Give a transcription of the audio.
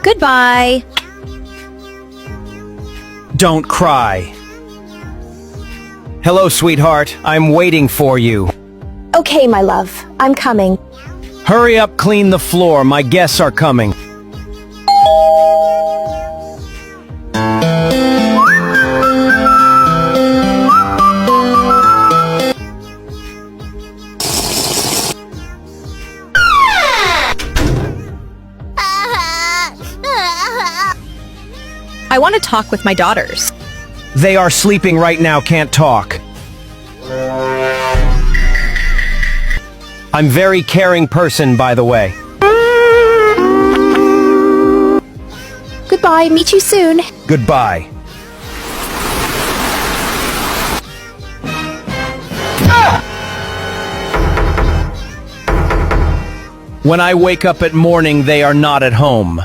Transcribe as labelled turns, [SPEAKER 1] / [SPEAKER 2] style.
[SPEAKER 1] Goodbye.
[SPEAKER 2] Don't cry. Hello, sweetheart. I'm waiting for you.
[SPEAKER 3] Okay, my love. I'm coming.
[SPEAKER 2] Hurry up, clean the floor. My guests are coming.
[SPEAKER 1] I want to talk with my daughters.
[SPEAKER 2] They are sleeping right now, can't talk. I'm very caring person, by the way.
[SPEAKER 3] Goodbye. Meet you soon.
[SPEAKER 2] Goodbye. When I wake up at morning, they are not at home.